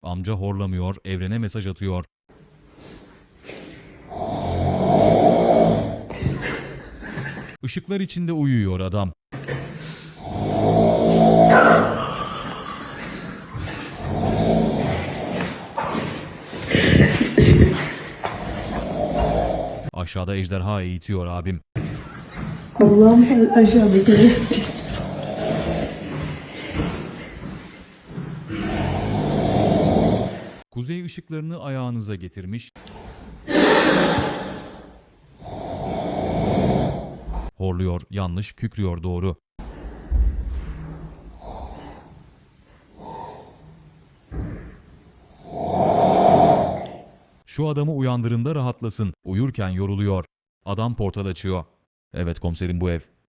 Amca horlamıyor, evrene mesaj atıyor. Işıklar içinde uyuyor adam. Aşağıda ejderha eğitiyor abim. Allah'ım aşağıdaki. Kuzey ışıklarını ayağınıza getirmiş. Horluyor, yanlış, kükrüyor doğru. Şu adamı uyandırın da rahatlasın. Uyurken yoruluyor. Adam portal açıyor. Evet komiserim, bu ev.